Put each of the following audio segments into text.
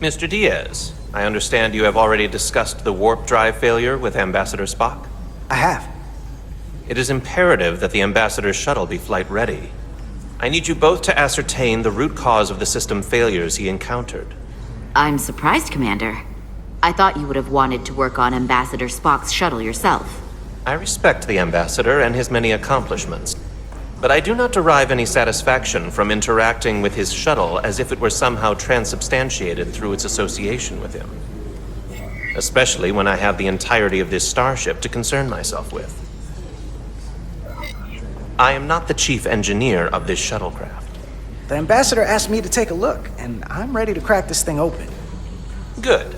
Mr. Diaz, I understand you have already discussed the warp drive failure with Ambassador Spock? I have. It is imperative that the Ambassador's shuttle be flight ready. I need you both to ascertain the root cause of the system failures he encountered. I'm surprised, Commander. I thought you would have wanted to work on Ambassador Spock's shuttle yourself. I respect the Ambassador and his many accomplishments, but I do not derive any satisfaction from interacting with his shuttle as if it were somehow transubstantiated through its association with him. Especially when I have the entirety of this starship to concern myself with. I am not the chief engineer of this shuttlecraft. The Ambassador asked me to take a look, and I'm ready to crack this thing open. Good.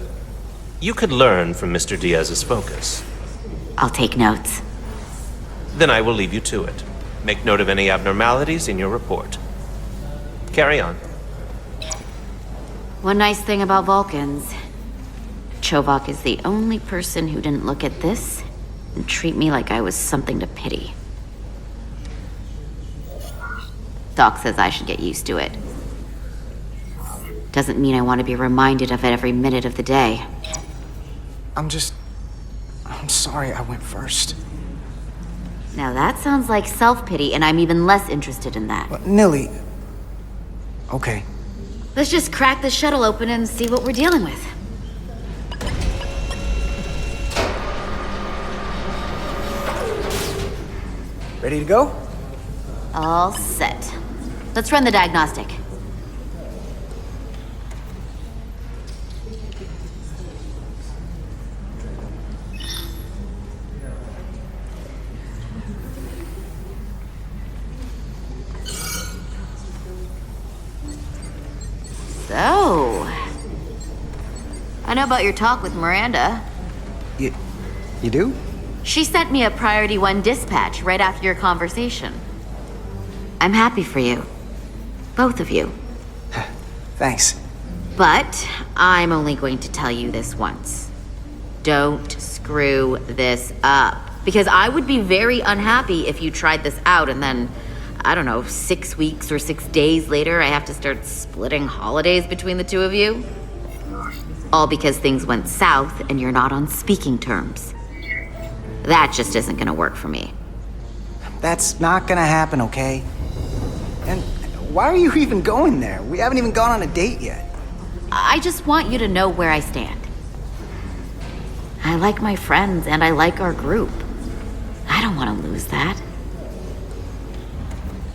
You could learn from Mr. Diaz's focus. I'll take notes. Then I will leave you to it. Make note of any abnormalities in your report. Carry on. One nice thing about Vulcans. Chovak is the only person who didn't look at this and treat me like I was something to pity. Doc says I should get used to it. Doesn't mean I want to be reminded of it every minute of the day. I'm sorry I went first. Now that sounds like self-pity, and I'm even less interested in that. But Nilly... Okay. Let's just crack the shuttle open and see what we're dealing with. Ready to go? All set. Let's run the diagnostic. So, I know about your talk with Miranda. You do? She sent me a Priority 1 dispatch right after your conversation. I'm happy for you. Both of you. Thanks. But I'm only going to tell you this once. Don't screw this up. Because I would be very unhappy if you tried this out and then, I don't know, 6 weeks or 6 days later, I have to start splitting holidays between the two of you. All because things went south and you're not on speaking terms. That just isn't gonna work for me. That's not gonna happen, okay? And why are you even going there? We haven't even gone on a date yet. I just want you to know where I stand. I like my friends and I like our group. I don't want to lose that.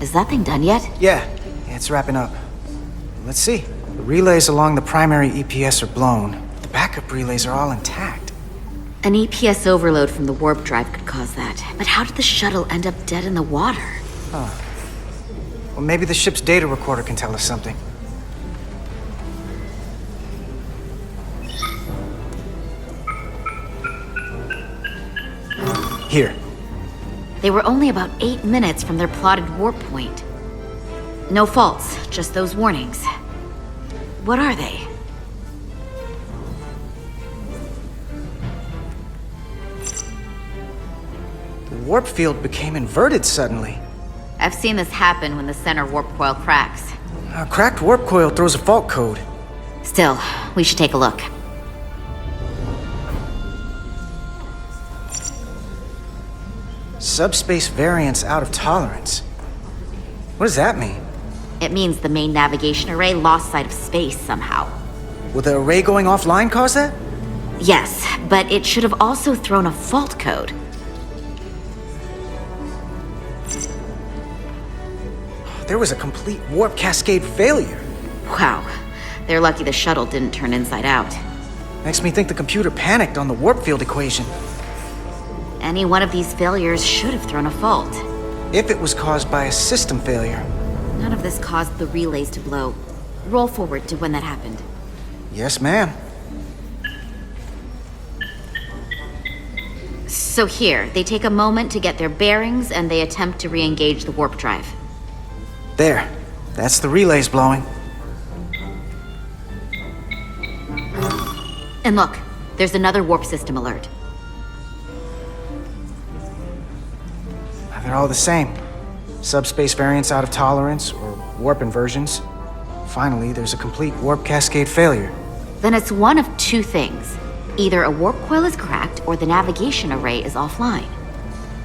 Is that thing done yet? Yeah, it's wrapping up. Let's see. The relays along the primary EPS are blown. The backup relays are all intact. An EPS overload from the warp drive could cause that. But how did the shuttle end up dead in the water? Well, maybe the ship's data recorder can tell us something. Here. They were only about 8 minutes from their plotted warp point. No faults, just those warnings. What are they? The warp field became inverted suddenly. I've seen this happen when the center warp coil cracks. A cracked warp coil throws a fault code. Still, we should take a look. Subspace variance out of tolerance. What does that mean? It means the main navigation array lost sight of space somehow. Will the array going offline cause that? Yes, but it should have also thrown a fault code. There was a complete warp cascade failure. Wow. They're lucky the shuttle didn't turn inside out. Makes me think the computer panicked on the warp field equation. Any one of these failures should have thrown a fault. If it was caused by a system failure. None of this caused the relays to blow. Roll forward to when that happened. Yes, ma'am. So here, they take a moment to get their bearings and they attempt to re-engage the warp drive. There. That's the relays blowing. And look, there's another warp system alert. They're all the same. Subspace variance out of tolerance, or warp inversions. Finally, there's a complete warp cascade failure. Then it's one of two things. Either a warp coil is cracked or the navigation array is offline.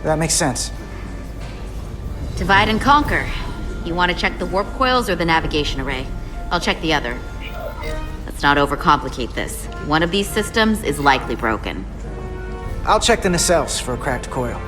That makes sense. Divide and conquer. You want to check the warp coils or the navigation array? I'll check the other. Let's not overcomplicate this. One of these systems is likely broken. I'll check the nacelles for a cracked coil.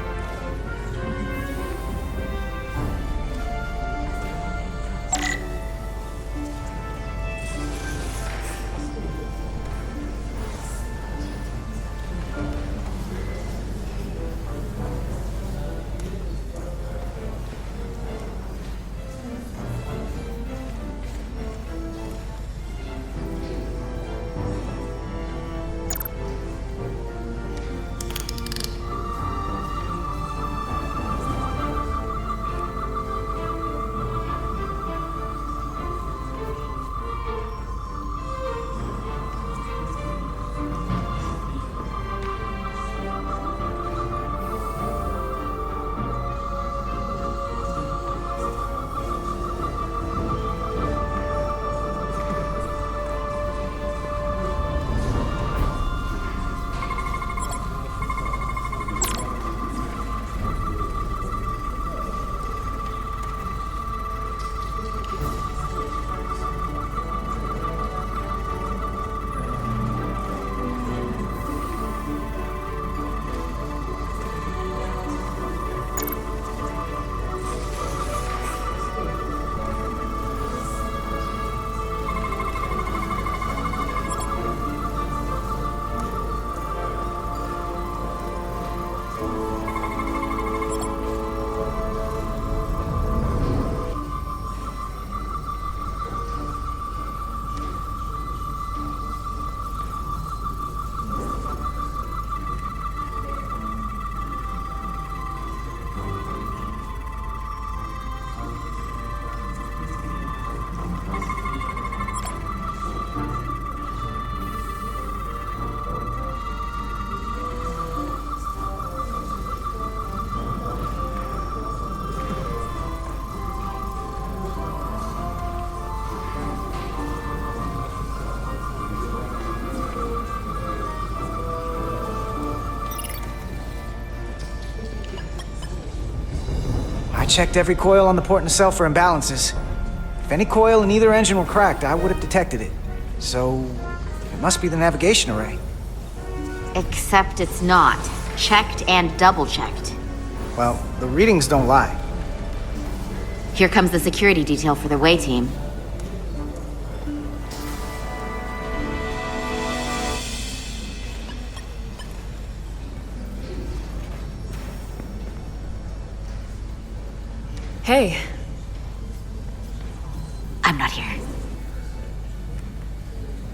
I checked every coil on the port nacelle for imbalances. If any coil in either engine were cracked, I would have detected it. So, it must be the navigation array. Except it's not. Checked and double-checked. Well, the readings don't lie. Here comes the security detail for the way team. Hey. I'm not here.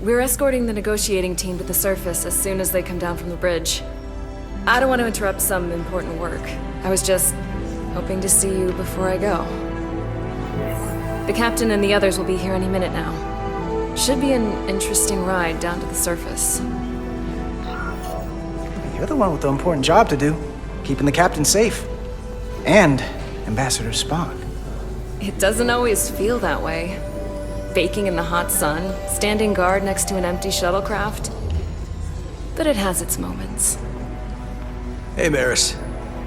We're escorting the negotiating team to the surface as soon as they come down from the bridge. I don't want to interrupt some important work. I was just hoping to see you before I go. The captain and the others will be here any minute now. Should be an interesting ride down to the surface. You're the one with the important job to do. Keeping the captain safe. And Ambassador Spock. It doesn't always feel that way. Baking in the hot sun, standing guard next to an empty shuttlecraft. But it has its moments. Hey, Maris.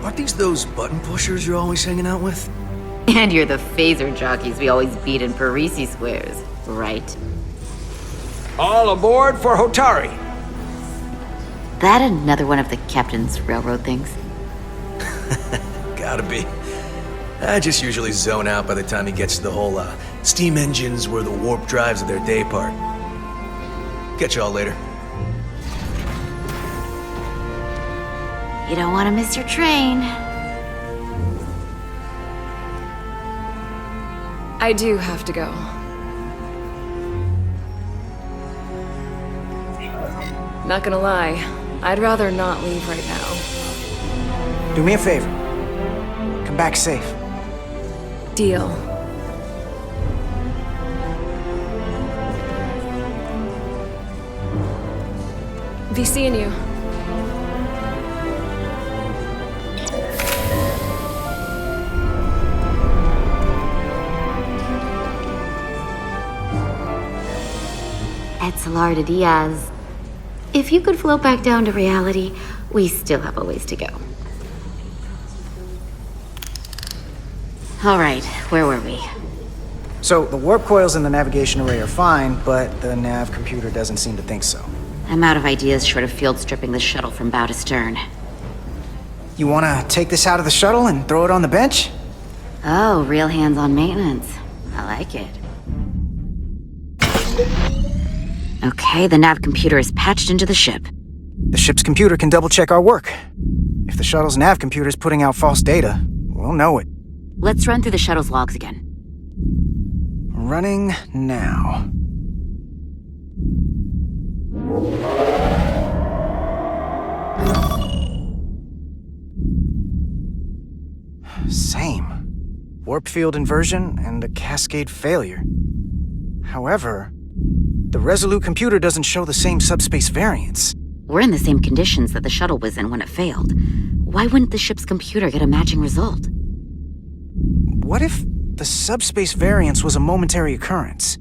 Aren't these those button pushers you're always hanging out with? And you're the phaser jockeys we always beat in Parisi squares, right? All aboard for Hotari! That another one of the captain's railroad things? Gotta be. I just usually zone out by the time he gets to the whole, steam engines were the warp drives of their day part. Catch y'all later. You don't want to miss your train. I do have to go. Not gonna lie, I'd rather not leave right now. Do me a favor. Come back safe. Deal. Be seeing you. Etzelar Diaz. If you could float back down to reality, we still have a ways to go. All right, where were we? So, the warp coils in the navigation array are fine, but the nav computer doesn't seem to think so. I'm out of ideas short of field stripping the shuttle from bow to stern. You wanna take this out of the shuttle and throw it on the bench? Oh, real hands-on maintenance. I like it. Okay, the nav computer is patched into the ship. The ship's computer can double-check our work. If the shuttle's nav computer is putting out false data, we'll know it. Let's run through the shuttle's logs again. Running now. Same. Warp field inversion and a cascade failure. However, the Resolute computer doesn't show the same subspace variance. We're in the same conditions that the shuttle was in when it failed. Why wouldn't the ship's computer get a matching result? What if the subspace variance was a momentary occurrence?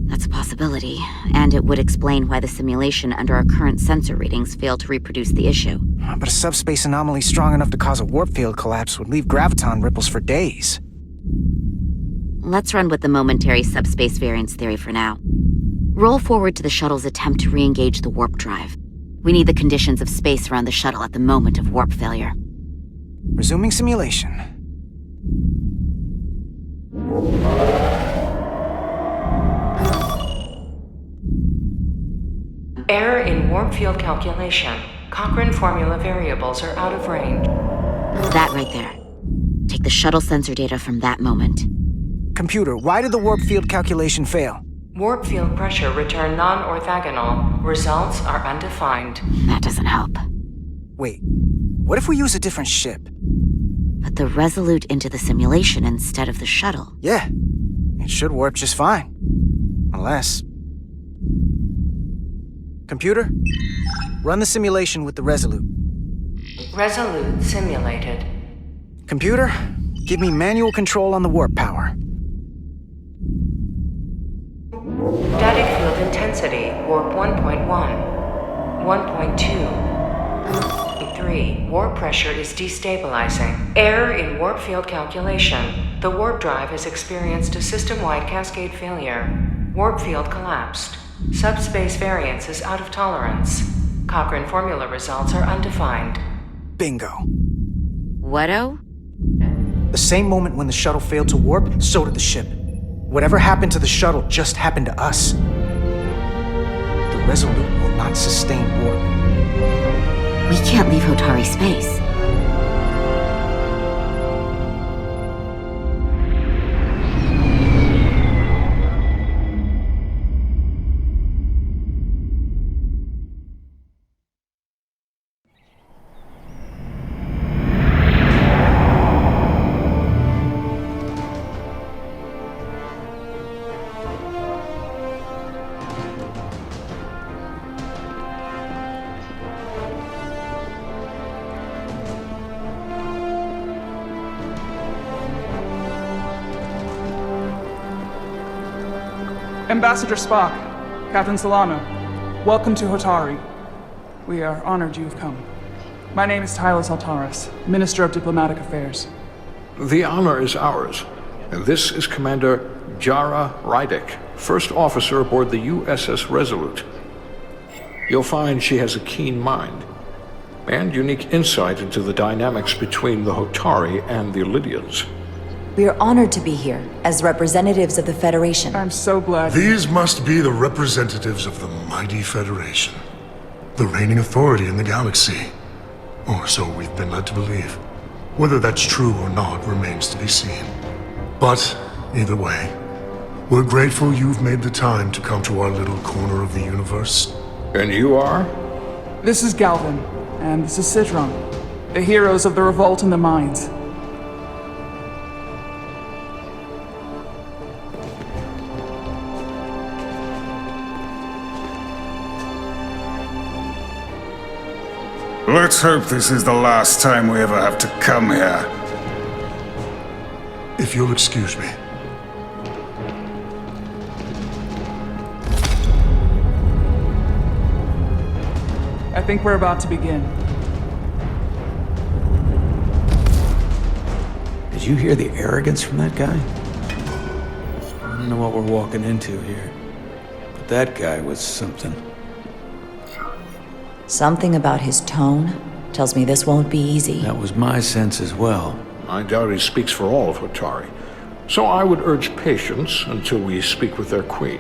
That's a possibility, and it would explain why the simulation under our current sensor readings failed to reproduce the issue. But a subspace anomaly strong enough to cause a warp field collapse would leave graviton ripples for days. Let's run with the momentary subspace variance theory for now. Roll forward to the shuttle's attempt to re-engage the warp drive. We need the conditions of space around the shuttle at the moment of warp failure. Resuming simulation. Error in warp field calculation. Cochrane formula variables are out of range. That right there. Take the shuttle sensor data from that moment. Computer, why did the warp field calculation fail? Warp field pressure return non-orthogonal. Results are undefined. That doesn't help. Wait, what if we use a different ship? Put the Resolute into the simulation instead of the shuttle. Yeah, it should warp just fine. Unless... Computer, run the simulation with the Resolute. Resolute simulated. Computer, give me manual control on the warp power. Static field intensity, warp 1.1. 1.2. 3. Warp pressure is destabilizing. Error in warp field calculation. The warp drive has experienced a system-wide cascade failure. Warp field collapsed. Subspace variance is out of tolerance. Cochrane formula results are undefined. Bingo. What-o? The same moment when the shuttle failed to warp, so did the ship. Whatever happened to the shuttle just happened to us. The Resolute will not sustain warp. We can't leave Hotari space. Ambassador Spock, Captain Solano, welcome to Hotari. We are honored you've come. My name is Tyler Saltaris, Minister of Diplomatic Affairs. The honor is ours, and this is Commander Jara Rydick, First Officer aboard the USS Resolute. You'll find she has a keen mind, and unique insight into the dynamics between the Hotari and the Lydians. We are honored to be here as representatives of the Federation. I'm so glad. These must be the representatives of the mighty Federation, the reigning authority in the galaxy. Or so we've been led to believe. Whether that's true or not remains to be seen. But, either way, we're grateful you've made the time to come to our little corner of the universe. And you are? This is Galvin, and this is Citron, the heroes of the revolt in the mines. Let's hope this is the last time we ever have to come here. If you'll excuse me. think we're about to begin. Did you hear the arrogance from that guy? I don't know what we're walking into here, but that guy was something. Something about his tone tells me this won't be easy. That was my sense as well. I doubt he speaks for all of Hotari, so I would urge patience until we speak with their queen.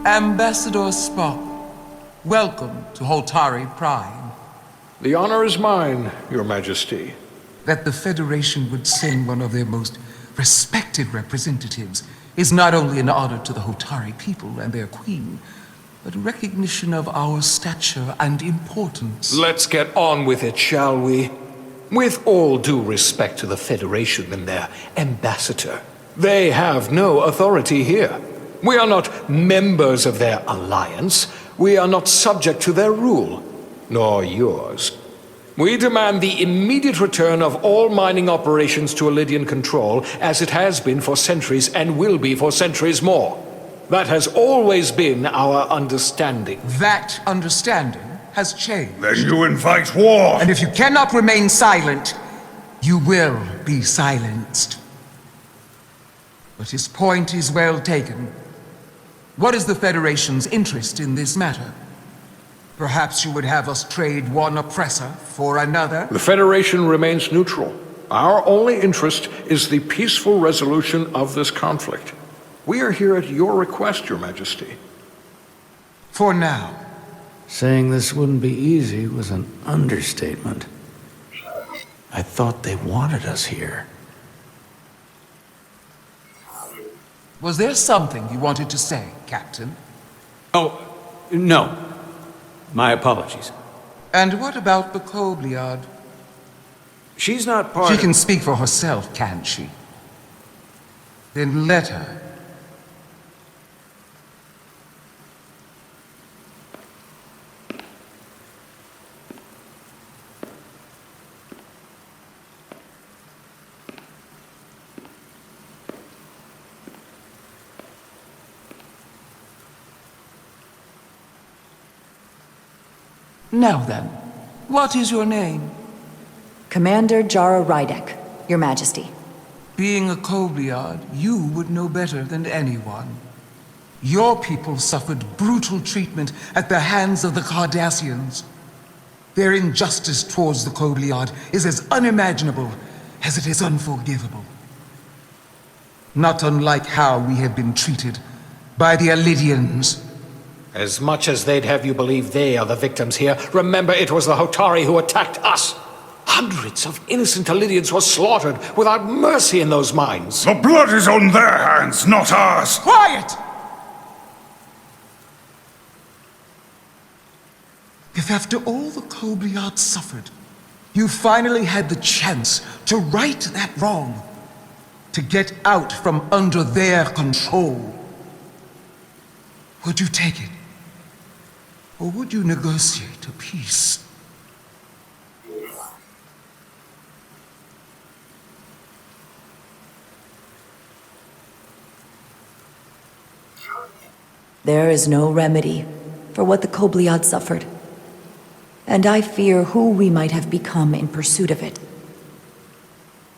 Ambassador Spock, welcome to Hotari Prime. The honor is mine, Your Majesty. That the Federation would send one of their most respected representatives is not only an honor to the Hotari people and their queen, but a recognition of our stature and importance. Let's get on with it, shall we? With all due respect to the Federation and their ambassador, they have no authority here. We are not members of their alliance. We are not subject to their rule, nor yours. We demand the immediate return of all mining operations to Elydian control, as it has been for centuries and will be for centuries more. That has always been our understanding. That understanding has changed. Then you invite war! And if you cannot remain silent, you will be silenced. But his point is well taken. What is the Federation's interest in this matter? Perhaps you would have us trade one oppressor for another? The Federation remains neutral. Our only interest is the peaceful resolution of this conflict. We are here at your request, Your Majesty. For now. Saying this wouldn't be easy was an understatement. I thought they wanted us here. Was there something you wanted to say, Captain? Oh, no. My apologies. And what about the Kobliad? She's not part She can speak for herself, can't she? Then let her. Now then, what is your name? Commander Jara Rydek, Your Majesty. Being a Kobliad, you would know better than anyone. Your people suffered brutal treatment at the hands of the Cardassians. Their injustice towards the Kobliad is as unimaginable as it is unforgivable. Not unlike how we have been treated by the Elydians. As much as they'd have you believe they are the victims here, remember it was the Hotari who attacked us. Hundreds of innocent Elydians were slaughtered without mercy in those mines. The blood is on their hands, not ours! Quiet! If after all the Kobliad suffered, you finally had the chance to right that wrong, to get out from under their control, would you take it? Or would you negotiate a peace? There is no remedy for what the Kobliad suffered, and I fear who we might have become in pursuit of it.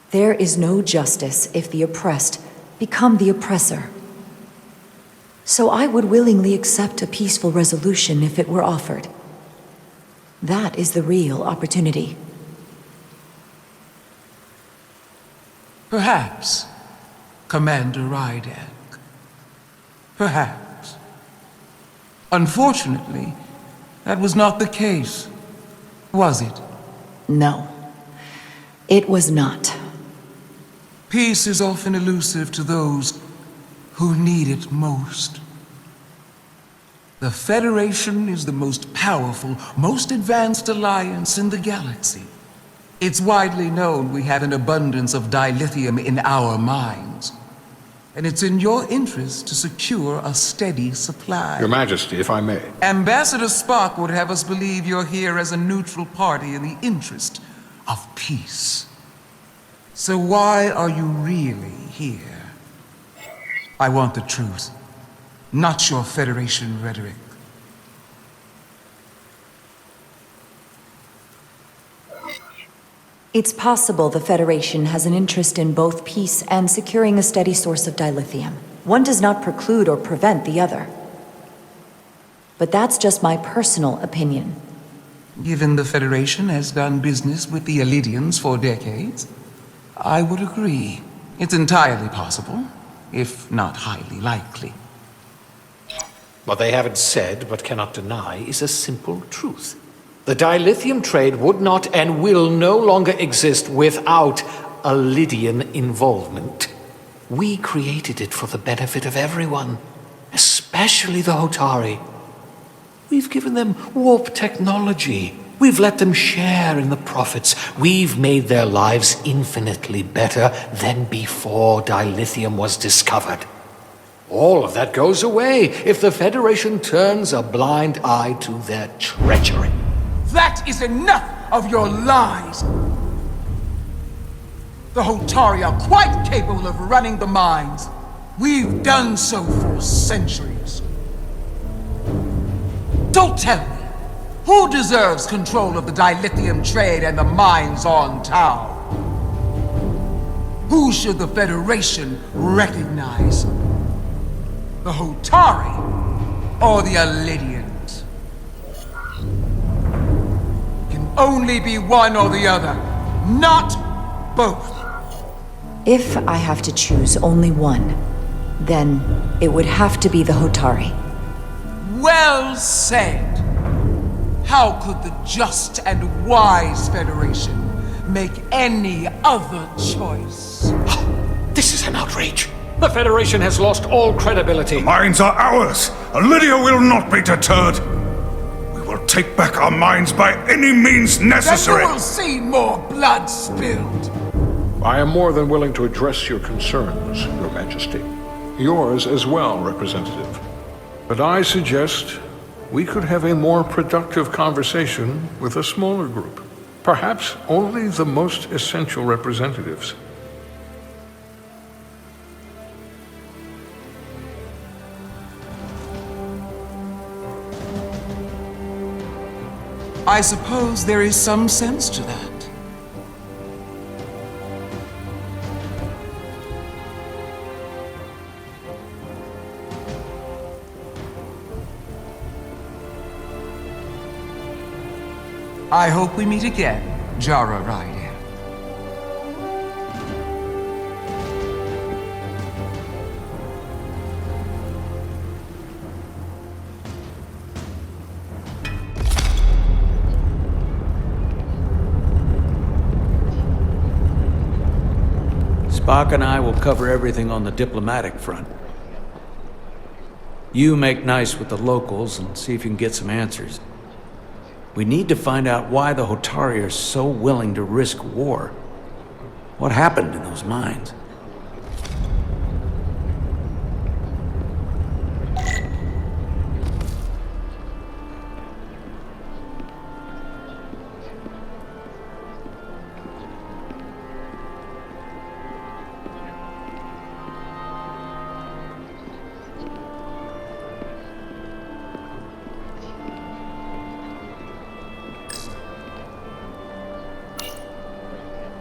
There is no justice if the oppressed become the oppressor. So I would willingly accept a peaceful resolution if it were offered. That is the real opportunity. Perhaps, Commander Rydak. Perhaps. Unfortunately, that was not the case, was it? No, it was not. Peace is often elusive to those who need it most. The Federation is the most powerful, most advanced alliance in the galaxy. It's widely known we have an abundance of dilithium in our mines. And it's in your interest to secure a steady supply. Your Majesty, if I may. Ambassador Spock would have us believe you're here as a neutral party in the interest of peace. So why are you really here? I want the truth, not your Federation rhetoric. It's possible the Federation has an interest in both peace and securing a steady source of dilithium. One does not preclude or prevent the other. But that's just my personal opinion. Given the Federation has done business with the Elidians for decades, I would agree. It's entirely possible, if not highly likely. What they haven't said, but cannot deny, is a simple truth. The dilithium trade would not and will no longer exist without Elidian involvement. We created it for the benefit of everyone, especially the Hotari. We've given them warp technology. We've let them share in the profits. We've made their lives infinitely better than before dilithium was discovered. All of that goes away if the Federation turns a blind eye to their treachery. That is enough of your lies! The Hotari are quite capable of running the mines. We've done so for centuries. Don't tell me, who deserves control of the dilithium trade and the mines on Tau? Who should the Federation recognize? The Hotari or the Elidians? Only be one or the other, not both. If I have to choose only one, then it would have to be the Hotari. Well said. How could the just and wise Federation make any other choice? This is an outrage. The Federation has lost all credibility. The mines are ours. Lydia will not be deterred. We'll take back our minds by any means necessary. Then you will see more blood spilled. I am more than willing to address your concerns, Your Majesty. Yours as well, Representative. But I suggest we could have a more productive conversation with a smaller group. Perhaps only the most essential representatives. I suppose there is some sense to that. I hope we meet again, Jara Ryder. Spock and I will cover everything on the diplomatic front. You make nice with the locals and see if you can get some answers. We need to find out why the Hotari are so willing to risk war. What happened in those mines?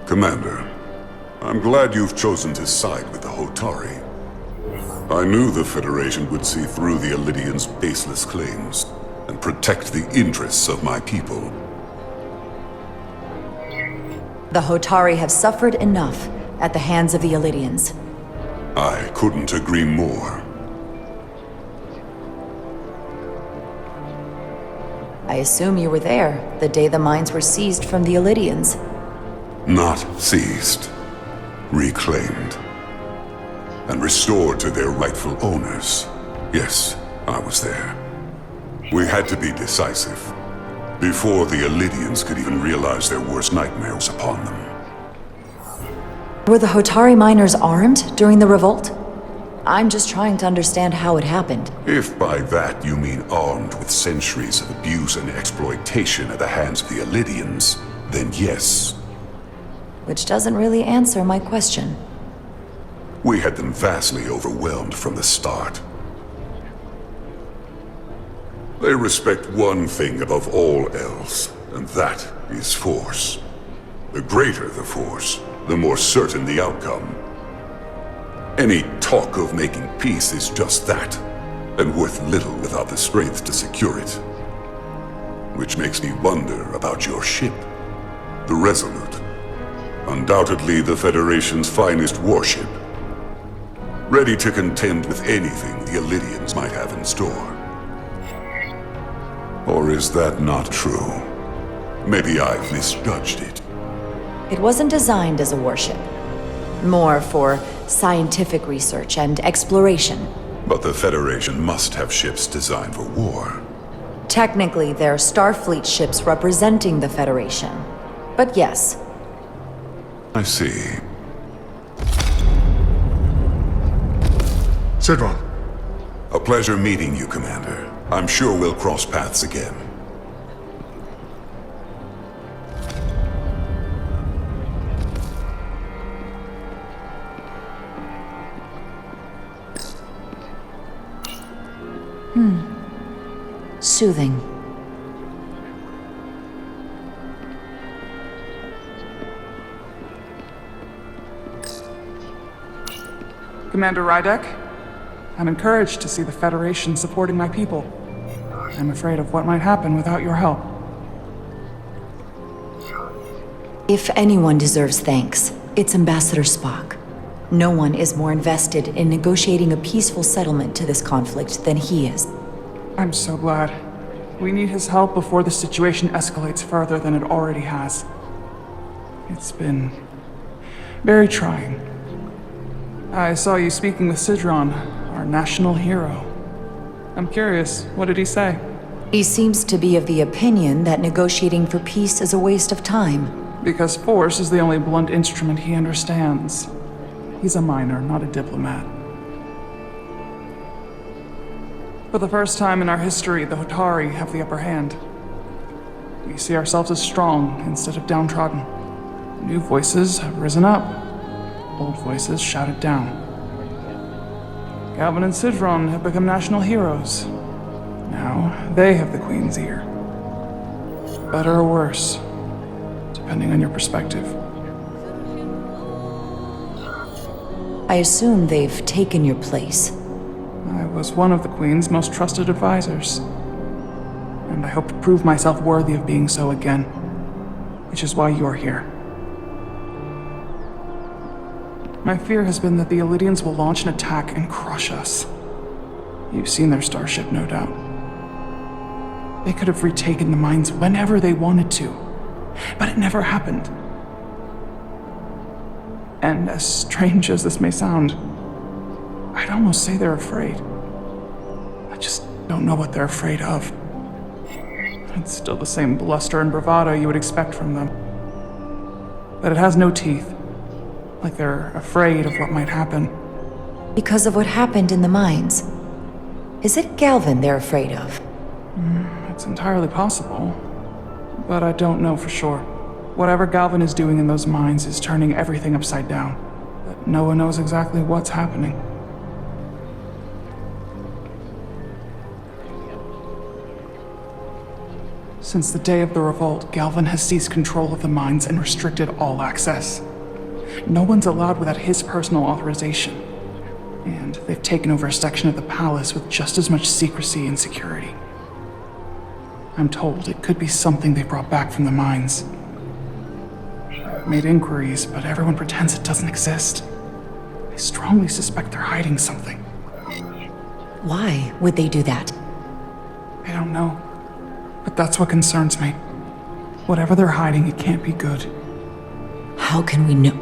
Commander, I'm glad you've chosen to side with the Hotari. I knew the Federation would see through the Elidians' baseless claims and protect the interests of my people. The Hotari have suffered enough. at the hands of the Illidians. I couldn't agree more. I assume you were there the day the mines were seized from the Illidians. Not seized. Reclaimed. And restored to their rightful owners. Yes, I was there. We had to be decisive. Before the Illidians could even realize their worst nightmare was upon them. Were the Hotari miners armed during the revolt? I'm just trying to understand how it happened. If by that you mean armed with centuries of abuse and exploitation at the hands of the Illidians, then yes. Which doesn't really answer my question. We had them vastly overwhelmed from the start. They respect one thing above all else, and that is force. The greater the force, the more certain the outcome. Any talk of making peace is just that, and worth little without the strength to secure it. Which makes me wonder about your ship, the Resolute. Undoubtedly the Federation's finest warship. Ready to contend with anything the Illidians might have in store. Or is that not true? Maybe I've misjudged it. It wasn't designed as a warship. More for scientific research and exploration. But the Federation must have ships designed for war. Technically, they're Starfleet ships representing the Federation. But yes. I see. Sidron. A pleasure meeting you, Commander. I'm sure we'll cross paths again. Soothing. Commander Rydek, I'm encouraged to see the Federation supporting my people. I'm afraid of what might happen without your help. If anyone deserves thanks, it's Ambassador Spock. No one is more invested in negotiating a peaceful settlement to this conflict than he is. I'm so glad. We need his help before the situation escalates further than it already has. It's been very trying. I saw you speaking with Sidron, our national hero. I'm curious, what did he say? He seems to be of the opinion that negotiating for peace is a waste of time. Because force is the only blunt instrument he understands. He's a miner, not a diplomat. For the first time in our history, the Hotari have the upper hand. We see ourselves as strong instead of downtrodden. New voices have risen up. Old voices shouted down. Galvin and Sidron have become national heroes. Now they have the Queen's ear. Better or worse, depending on your perspective. I assume they've taken your place. I was one of the Queen's most trusted advisors. And I hope to prove myself worthy of being so again. Which is why you're here. My fear has been that the Illidians will launch an attack and crush us. You've seen their starship, no doubt. They could have retaken the mines whenever they wanted to. But it never happened. And as strange as this may sound, I'd almost say they're afraid. I just don't know what they're afraid of. It's still the same bluster and bravado you would expect from them. But it has no teeth. Like they're afraid of what might happen. Because of what happened in the mines. Is it Galvin they're afraid of? It's entirely possible. But I don't know for sure. Whatever Galvin is doing in those mines is turning everything upside down. But no one knows exactly what's happening. Since the day of the revolt, Galvin has seized control of the mines and restricted all access. No one's allowed without his personal authorization. And they've taken over a section of the palace with just as much secrecy and security. I'm told it could be something they brought back from the mines. made inquiries, but everyone pretends it doesn't exist. I strongly suspect they're hiding something. Why would they do that? I don't know. But that's what concerns me. Whatever they're hiding, it can't be good. How can we know?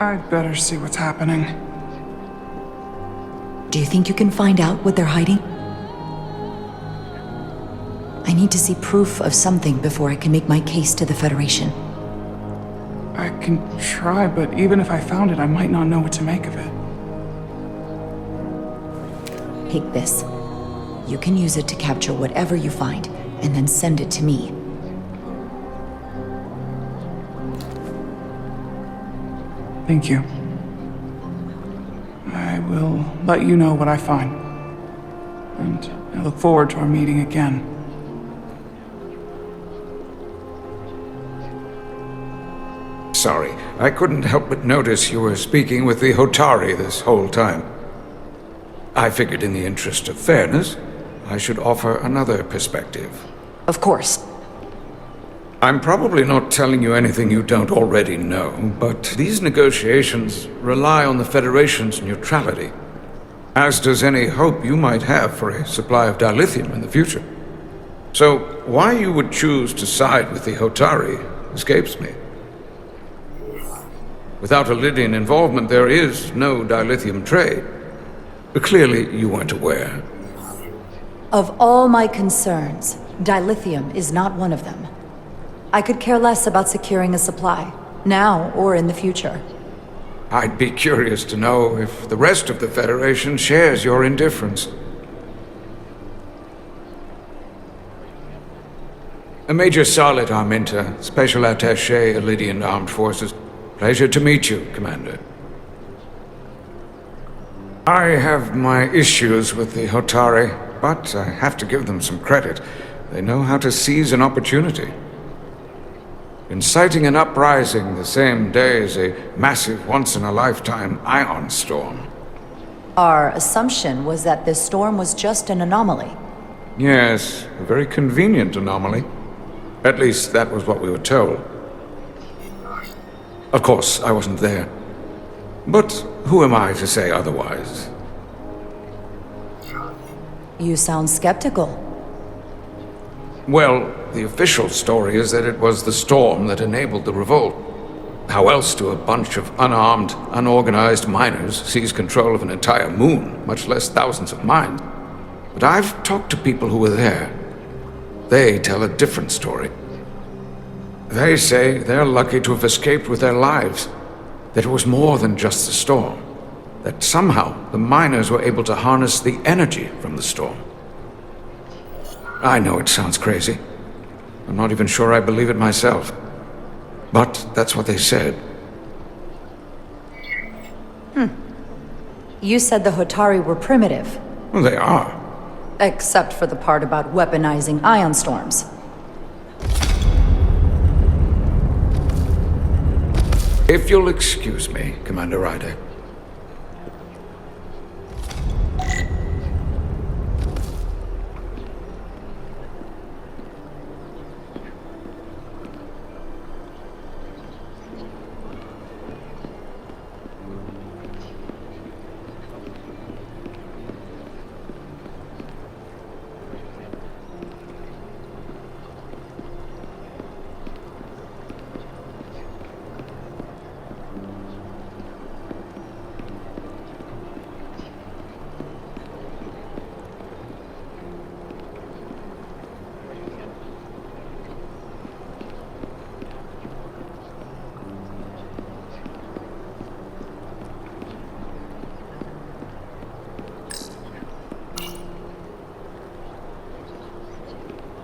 I'd better see what's happening. Do you think you can find out what they're hiding? I need to see proof of something before I can make my case to the Federation. I can try, but even if I found it, I might not know what to make of it. Take this. You can use it to capture whatever you find, and then send it to me. Thank you. I will let you know what I find. And I look forward to our meeting again. Sorry, I couldn't help but notice you were speaking with the Hotari this whole time. I figured in the interest of fairness, I should offer another perspective. Of course. I'm probably not telling you anything you don't already know, but these negotiations rely on the Federation's neutrality, as does any hope you might have for a supply of dilithium in the future. So, why you would choose to side with the Hotari escapes me. Without Lydian involvement, there is no dilithium trade. But clearly, you weren't aware. Of all my concerns, dilithium is not one of them. I could care less about securing a supply, now or in the future. I'd be curious to know if the rest of the Federation shares your indifference. Major Salit Arminta, Special Attaché, Lydian Armed Forces. Pleasure to meet you, Commander. I have my issues with the Hotari, but I have to give them some credit. They know how to seize an opportunity. Inciting an uprising the same day as a massive once-in-a-lifetime ion storm. Our assumption was that this storm was just an anomaly. Yes, a very convenient anomaly. At least that was what we were told. Of course, I wasn't there. But who am I to say otherwise? You sound skeptical. Well, the official story is that it was the storm that enabled the revolt. How else do a bunch of unarmed, unorganized miners seize control of an entire moon, much less thousands of mines? But I've talked to people who were there. They tell a different story. They say they're lucky to have escaped with their lives, that it was more than just the storm, that somehow the miners were able to harness the energy from the storm. I know it sounds crazy. I'm not even sure I believe it myself. But that's what they said. You said the Hotari were primitive. Well, they are. Except for the part about weaponizing ion storms. If you'll excuse me, Commander Ryder.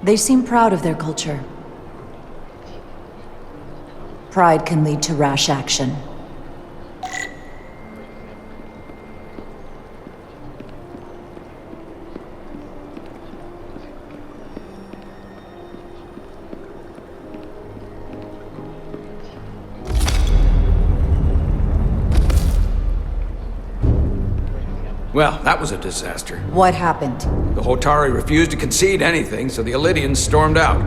They seem proud of their culture. Pride can lead to rash action. Well, that was a disaster. What happened? The Hotari refused to concede anything, so the Elydians stormed out.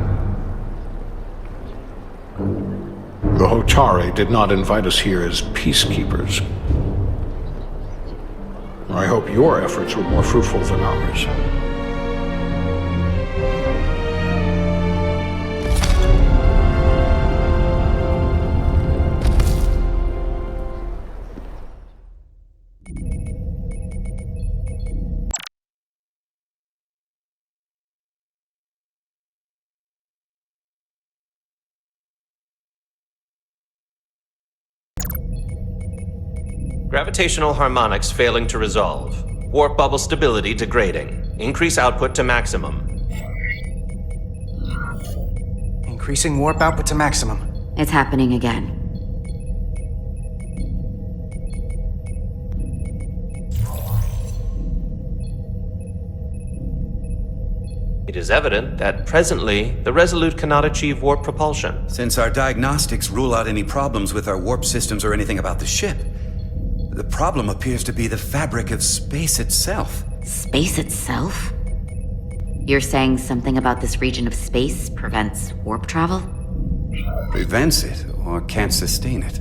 The Hotari did not invite us here as peacekeepers. I hope your efforts were more fruitful than ours. Gravitational harmonics failing to resolve. Warp bubble stability degrading. Increase output to maximum. Increasing warp output to maximum. It's happening again. It is evident that presently, the Resolute cannot achieve warp propulsion. Since our diagnostics rule out any problems with our warp systems or anything about the ship, the problem appears to be the fabric of space itself. Space itself? You're saying something about this region of space prevents warp travel? Prevents it, or can't sustain it.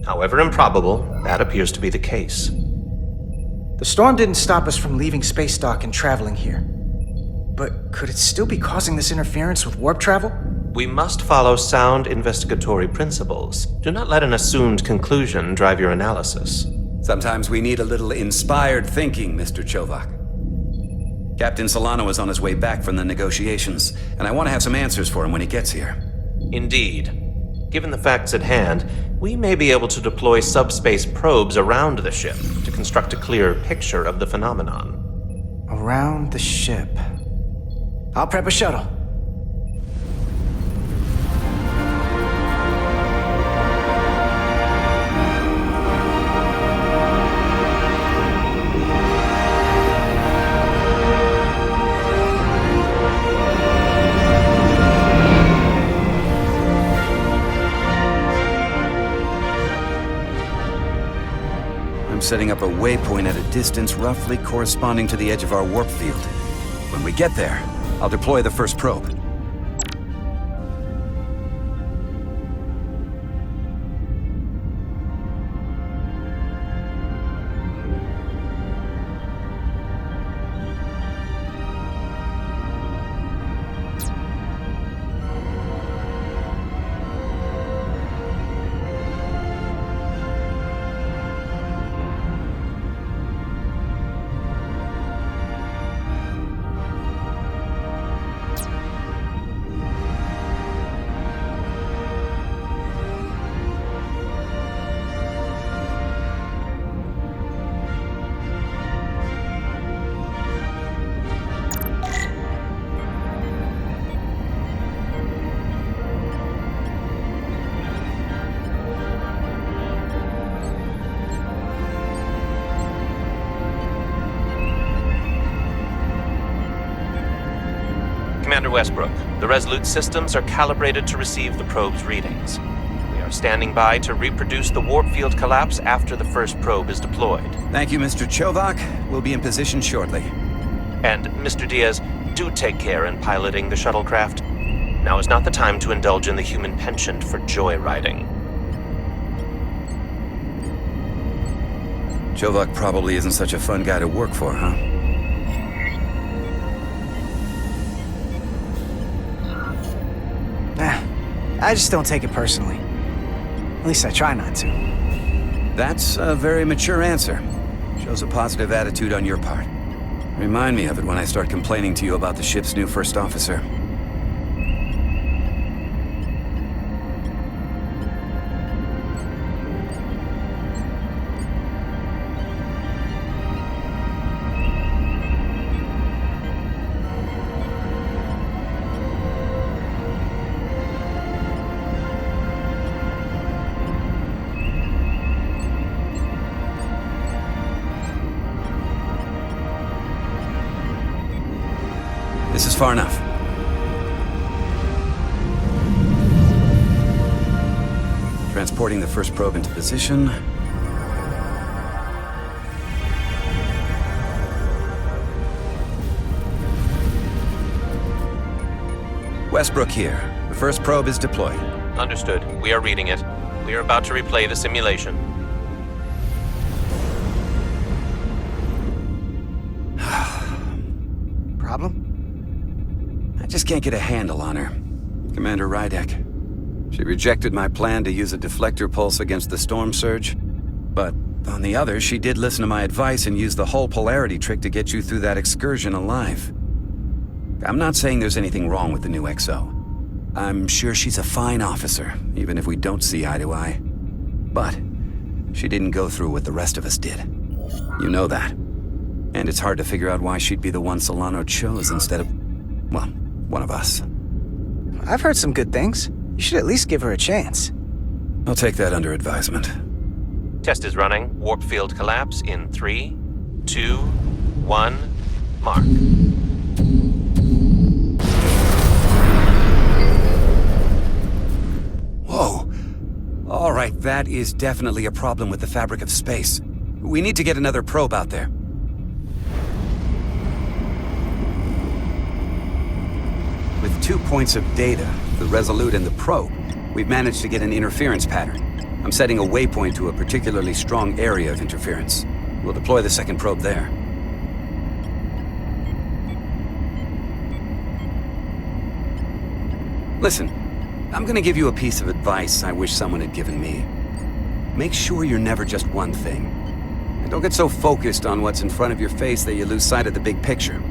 However improbable, that appears to be the case. The storm didn't stop us from leaving space dock and traveling here. But could it still be causing this interference with warp travel? We must follow sound investigatory principles. Do not let an assumed conclusion drive your analysis. Sometimes we need a little inspired thinking, Mr. Chovak. Captain Solano is on his way back from the negotiations, and I want to have some answers for him when he gets here. Indeed. Given the facts at hand, we may be able to deploy subspace probes around the ship to construct a clearer picture of the phenomenon. Around the ship. I'll prep a shuttle. I'm setting up a waypoint at a distance roughly corresponding to the edge of our warp field. When we get there, I'll deploy the first probe. Commander Westbrook, the Resolute systems are calibrated to receive the probe's readings. We are standing by to reproduce the warp field collapse after the first probe is deployed. Thank you, Mr. Chovak. We'll be in position shortly. And, Mr. Diaz, do take care in piloting the shuttlecraft. Now is not the time to indulge in the human penchant for joyriding. Chovak probably isn't such a fun guy to work for, huh? I just don't take it personally. At least I try not to. That's a very mature answer. Shows a positive attitude on your part. Remind me of it when I start complaining to you about the ship's new first officer. This is far enough. Transporting the first probe into position. Westbrook here. The first probe is deployed. Understood. We are reading it. We are about to replay the simulation. Problem? I just can't get a handle on her. Commander Rydek. She rejected my plan to use a deflector pulse against the storm surge. But on the other, she did listen to my advice and use the whole polarity trick to get you through that excursion alive. I'm not saying there's anything wrong with the new XO. I'm sure she's a fine officer, even if we don't see eye to eye. But she didn't go through what the rest of us did. You know that. And it's hard to figure out why she'd be the one Solano chose instead of, well, one of us. I've heard some good things. You should at least give her a chance. I'll take that under advisement. Test is running. Warp field collapse in 3, 2, 1, mark. Whoa. All right, that is definitely a problem with the fabric of space. We need to get another probe out there. With 2 points of data, the Resolute and the probe, we've managed to get an interference pattern. I'm setting a waypoint to a particularly strong area of interference. We'll deploy the second probe there. Listen, I'm gonna give you a piece of advice I wish someone had given me. Make sure you're never just one thing. And don't get so focused on what's in front of your face that you lose sight of the big picture.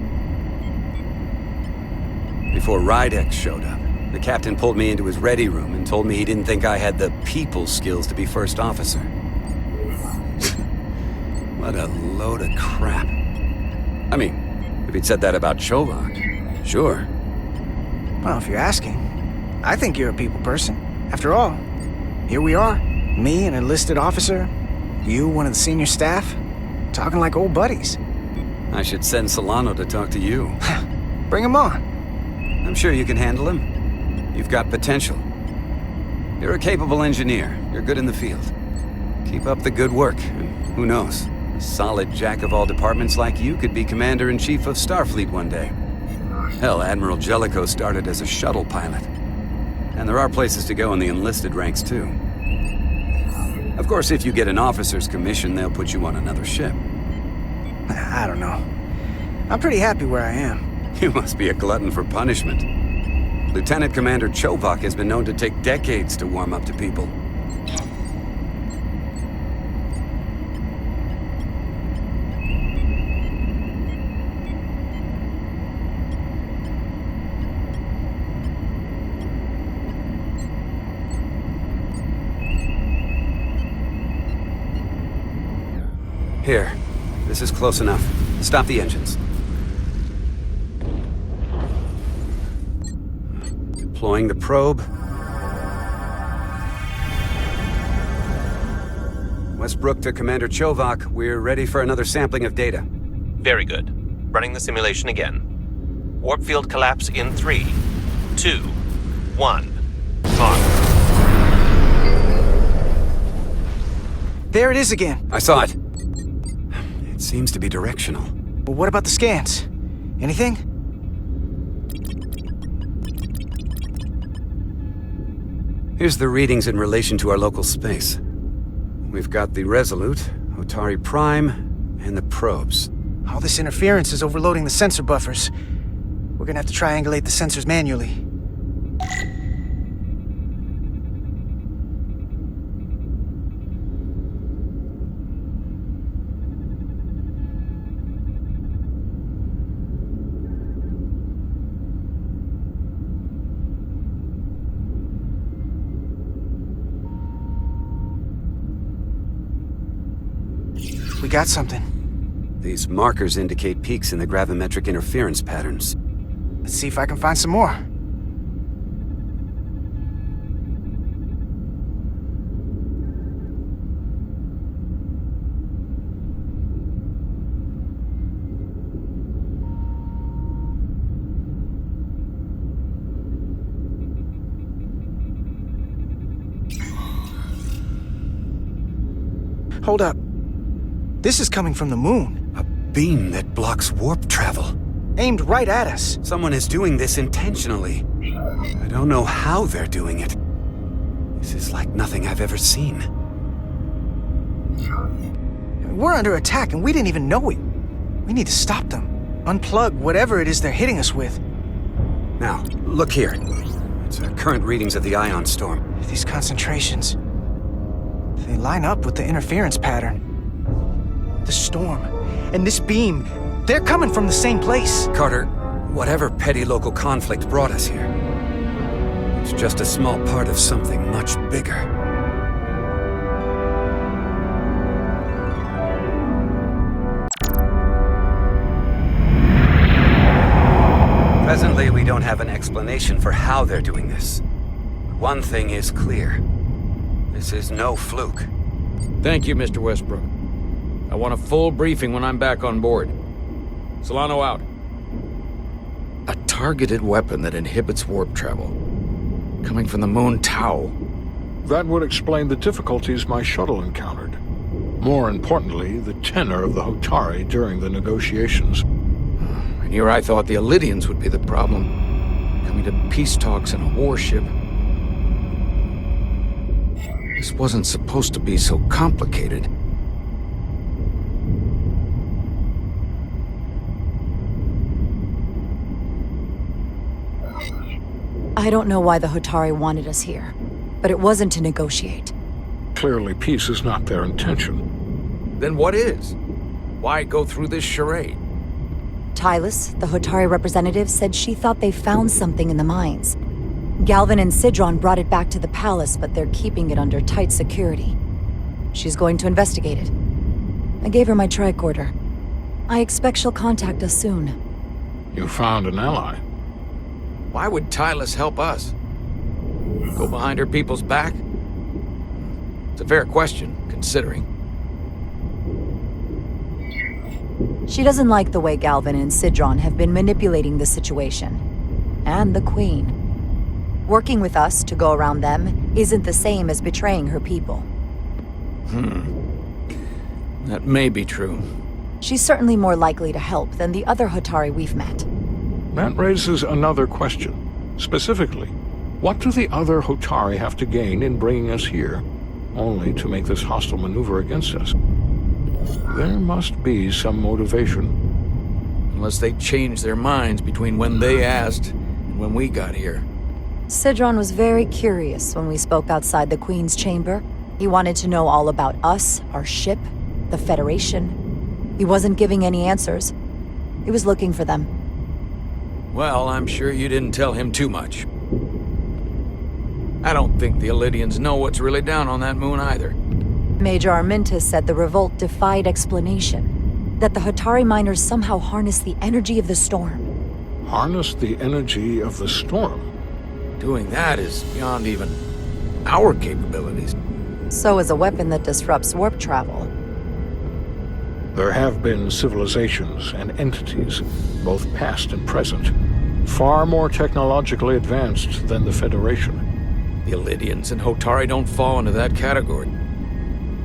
Before Rydek showed up, the captain pulled me into his ready room and told me he didn't think I had the people skills to be first officer. What a load of crap. I mean, if he'd said that about Chovak, sure. Well, if you're asking, I think you're a people person. After all, here we are. Me, an enlisted officer. You, one of the senior staff. Talking like old buddies. I should send Solano to talk to you. Bring him on. I'm sure you can handle him. You've got potential. You're a capable engineer. You're good in the field. Keep up the good work, and who knows? A solid jack of all departments like you could be Commander-in-Chief of Starfleet one day. Hell, Admiral Jellicoe started as a shuttle pilot. And there are places to go in the enlisted ranks, too. Of course, if you get an officer's commission, they'll put you on another ship. I don't know. I'm pretty happy where I am. You must be a glutton for punishment. Lieutenant Commander Chovak has been known to take decades to warm up to people. Here. This is close enough. Stop the engines. Deploying the probe. Westbrook to Commander Chovak. We're ready for another sampling of data. Very good. Running the simulation again. Warp field collapse in 3, 2, 1, mark. There it is again. I saw it. It seems to be directional. But what about the scans? Anything? Here's the readings in relation to our local space. We've got the Resolute, Otari Prime, and the probes. All this interference is overloading the sensor buffers. We're gonna have to triangulate the sensors manually. We got something. These markers indicate peaks in the gravimetric interference patterns. Let's see if I can find some more. Hold up. This is coming from the moon. A beam that blocks warp travel. Aimed right at us. Someone is doing this intentionally. I don't know how they're doing it. This is like nothing I've ever seen. We're under attack and we didn't even know it. We need to stop them. Unplug whatever it is they're hitting us with. Now, look here. It's current readings of the ion storm. These concentrations, they line up with the interference pattern. The storm and this beam, they're coming from the same place. Carter, whatever petty local conflict brought us here, it's just a small part of something much bigger. Presently, we don't have an explanation for how they're doing this. One thing is clear. This is no fluke. Thank you, Mr. Westbrook. I want a full briefing when I'm back on board. Solano out. A targeted weapon that inhibits warp travel. Coming from the moon Tau. That would explain the difficulties my shuttle encountered. More importantly, the tenor of the Hotari during the negotiations. And here I thought the Elydians would be the problem. Coming to peace talks in a warship. This wasn't supposed to be so complicated. I don't know why the Hotari wanted us here, but it wasn't to negotiate. Clearly, peace is not their intention. Then what is? Why go through this charade? Tylus, the Hotari representative, said she thought they found something in the mines. Galvin and Sidron brought it back to the palace, but they're keeping it under tight security. She's going to investigate it. I gave her my tricorder. I expect she'll contact us soon. You found an ally. Why would Tylus help us? Go behind her people's back? It's a fair question, considering. She doesn't like the way Galvin and Sidron have been manipulating the situation. And the Queen. Working with us to go around them isn't the same as betraying her people. That may be true. She's certainly more likely to help than the other Hotari we've met. That raises another question. Specifically, what do the other Hotari have to gain in bringing us here, only to make this hostile maneuver against us? There must be some motivation. Unless they changed their minds between when they asked and when we got here. Sidron was very curious when we spoke outside the Queen's chamber. He wanted to know all about us, our ship, the Federation. He wasn't giving any answers. He was looking for them. Well, I'm sure you didn't tell him too much. I don't think the Elydians know what's really down on that moon either. Major Armintas said the revolt defied explanation. That the Hotari miners somehow harnessed the energy of the storm. Harness the energy of the storm? Doing that is beyond even our capabilities. So is a weapon that disrupts warp travel. There have been civilizations and entities, both past and present, far more technologically advanced than the Federation. The Elydians and Hotari don't fall into that category.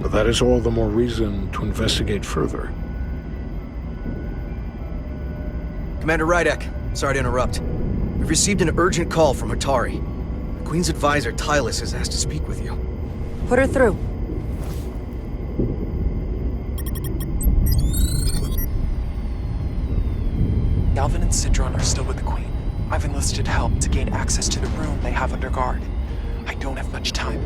But that is all the more reason to investigate further. Commander Rydek, sorry to interrupt. We've received an urgent call from Hotari. The Queen's advisor, Tylus, has asked to speak with you. Put her through. Galvin and Sidron are still with the Queen. I've enlisted help to gain access to the room they have under guard. I don't have much time.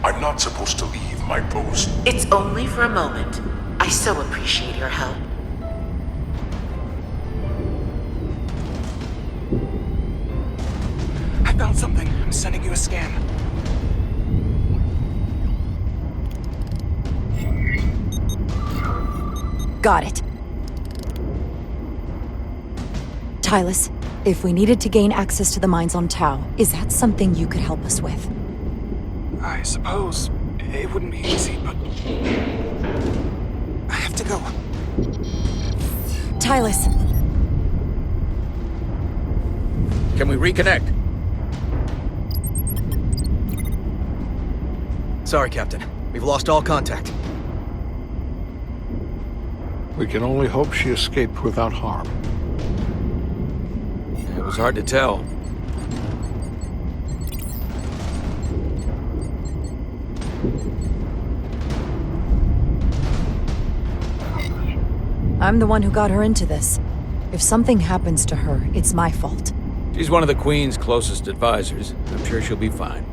I'm not supposed to leave my post. It's only for a moment. I so appreciate your help. I found something. I'm sending you a scan. Got it. Tylus, if we needed to gain access to the mines on Tau, is that something you could help us with? I suppose it wouldn't be easy, but I have to go. Tylus. Can we reconnect? Sorry, Captain. We've lost all contact. We can only hope she escaped without harm. It was hard to tell. I'm the one who got her into this. If something happens to her, it's my fault. She's one of the Queen's closest advisors. I'm sure she'll be fine.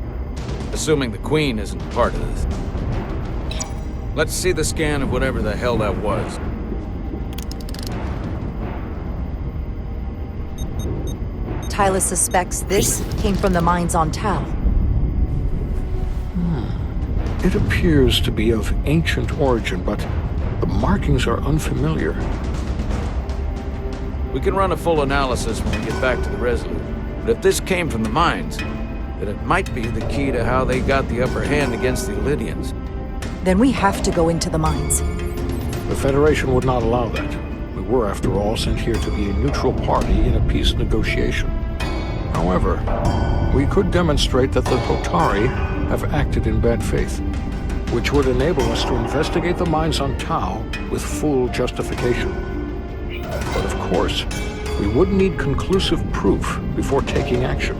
Assuming the Queen isn't part of this. Let's see the scan of whatever the hell that was. Tylus suspects this came from the mines on Tau. It appears to be of ancient origin, but the markings are unfamiliar. We can run a full analysis when we get back to the Resolute. But if this came from the mines, then it might be the key to how they got the upper hand against the Lydians. Then we have to go into the mines. The Federation would not allow that. We were, after all, sent here to be a neutral party in a peace negotiation. However, we could demonstrate that the Hotari have acted in bad faith, which would enable us to investigate the mines on Tau with full justification. But of course, we would need conclusive proof before taking action.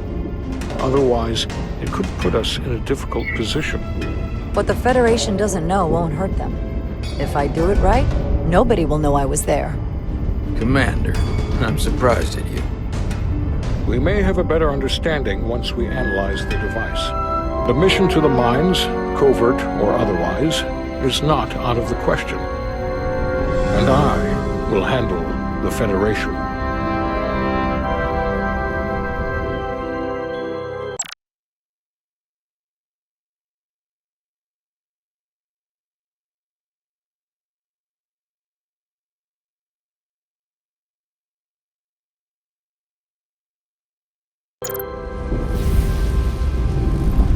Otherwise, it could put us in a difficult position. What the Federation doesn't know won't hurt them. If I do it right, nobody will know I was there. Commander, I'm surprised at you. We may have a better understanding once we analyze the device. The mission to the mines, covert or otherwise, is not out of the question. And I will handle the Federation.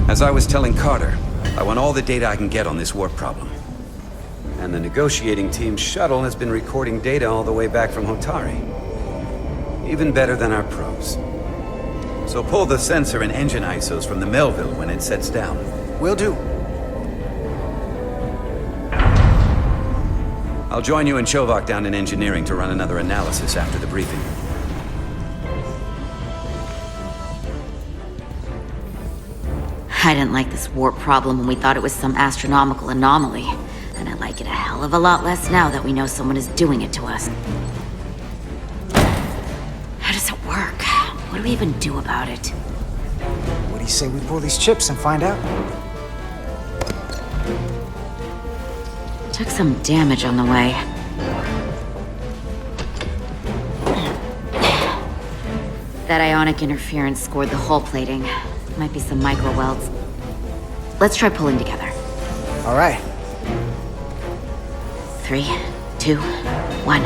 As I was telling Carter, I want all the data I can get on this warp problem. And the negotiating team's shuttle has been recording data all the way back from Hotari. Even better than our probes. So pull the sensor and engine ISOs from the Melville when it sets down. Will do. I'll join you and Chovak down in engineering to run another analysis after the briefing. I didn't like this warp problem when we thought it was some astronomical anomaly. And I like it a hell of a lot less now that we know someone is doing it to us. How does it work? What do we even do about it? What do you say we pull these chips and find out? Took some damage on the way. That ionic interference scored the hull plating. Might be some micro welds. Let's try pulling together. All right. 3, 2, 1.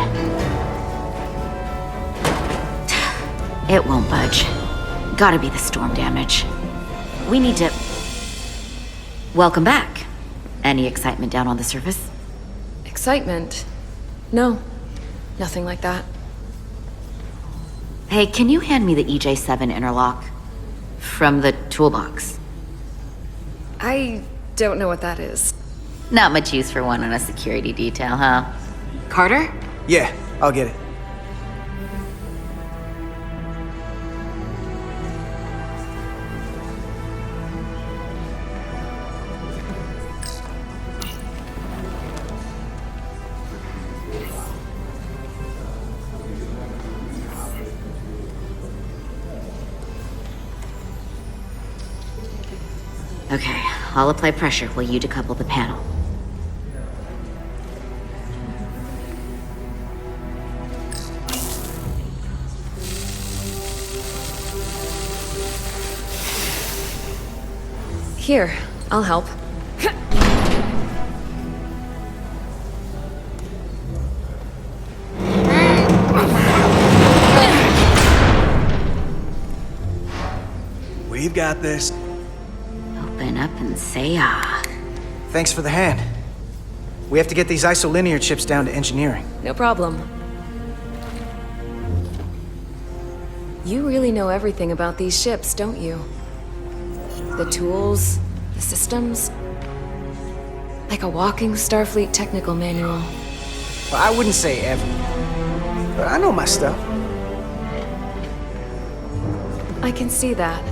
It won't budge. Gotta be the storm damage. We need to... Welcome back. Any excitement down on the surface? Excitement? No. Nothing like that. Hey, can you hand me the EJ7 interlock? From the toolbox. I don't know what that is. Not much use for one on a security detail, huh? Carter? Yeah, I'll get it. Okay, I'll apply pressure while you decouple the panel. Here, I'll help. We've got this. Open up and say ah. Thanks for the hand. We have to get these isolinear chips down to engineering. No problem. You really know everything about these ships, don't you? The tools, the systems. Like a walking Starfleet technical manual. Well, I wouldn't say everything, but I know my stuff. I can see that.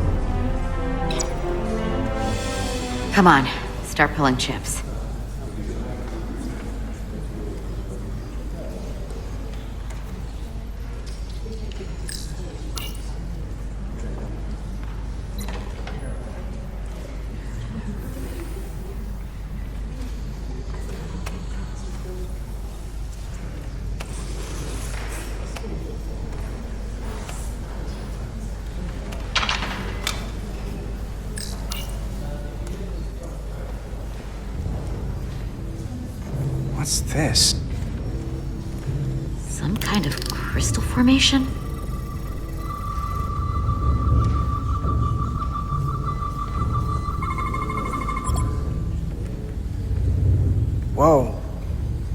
Come on, start pulling chips. What's this? Some kind of crystal formation? Whoa.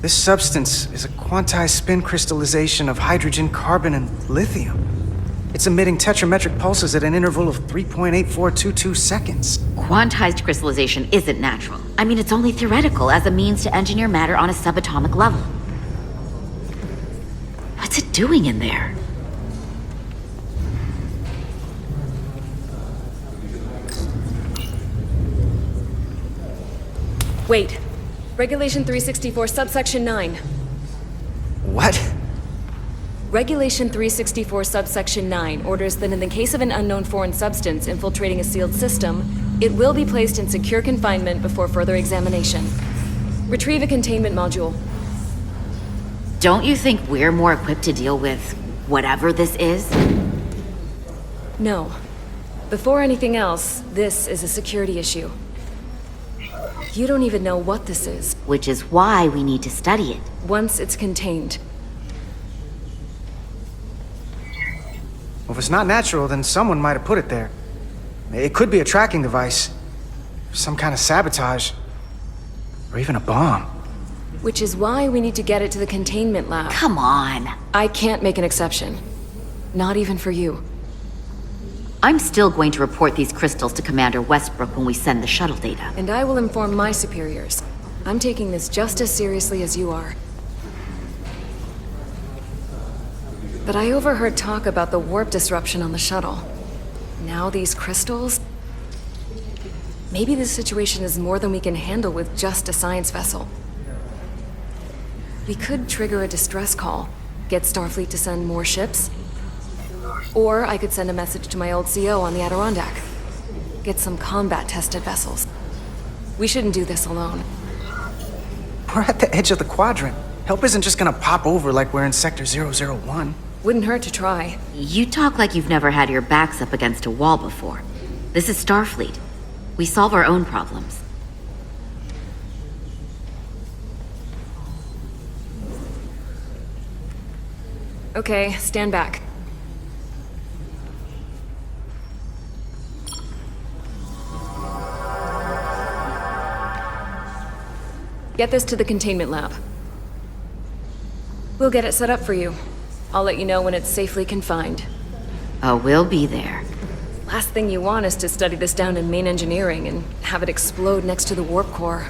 This substance is a quantized spin crystallization of hydrogen, carbon, and lithium. It's emitting tetrametric pulses at an interval of 3.8422 seconds. Quantized crystallization isn't natural. I mean, it's only theoretical as a means to engineer matter on a subatomic level. What's it doing in there? Wait. Regulation 364, subsection 9. What? Regulation 364, subsection 9 orders that in the case of an unknown foreign substance infiltrating a sealed system, it will be placed in secure confinement before further examination. Retrieve a containment module. Don't you think we're more equipped to deal with whatever this is? No. Before anything else, this is a security issue. You don't even know what this is. Which is why we need to study it. Once it's contained. Well, if it's not natural, then someone might have put it there. It could be a tracking device, some kind of sabotage, or even a bomb. Which is why we need to get it to the containment lab. Come on. I can't make an exception. Not even for you. I'm still going to report these crystals to Commander Westbrook when we send the shuttle data. And I will inform my superiors. I'm taking this just as seriously as you are. But I overheard talk about the warp disruption on the shuttle. Now these crystals? Maybe this situation is more than we can handle with just a science vessel. We could trigger a distress call, get Starfleet to send more ships. Or I could send a message to my old CO on the Adirondack. Get some combat-tested vessels. We shouldn't do this alone. We're at the edge of the quadrant. Help isn't just gonna pop over like we're in Sector 001. Wouldn't hurt to try. You talk like you've never had your backs up against a wall before. This is Starfleet. We solve our own problems. Okay, stand back. Get this to the containment lab. We'll get it set up for you. I'll let you know when it's safely confined. Oh, we'll be there. Last thing you want is to study this down in main engineering and have it explode next to the warp core.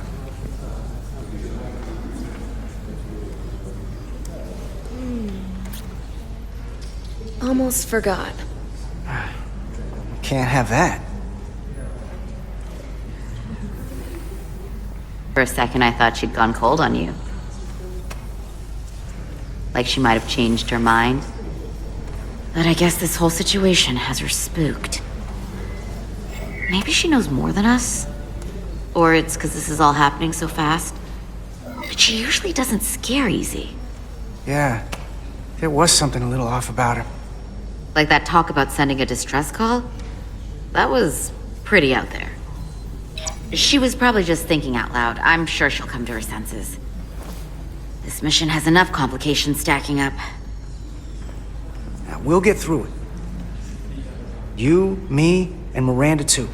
Almost forgot. Can't have that. For a second, I thought she'd gone cold on you. Like she might have changed her mind. But I guess this whole situation has her spooked. Maybe she knows more than us? Or it's because this is all happening so fast? But she usually doesn't scare easy. Yeah, there was something a little off about her. Like that talk about sending a distress call? That was pretty out there. She was probably just thinking out loud. I'm sure she'll come to her senses. This mission has enough complications stacking up. Now, we'll get through it. You, me, and Miranda too.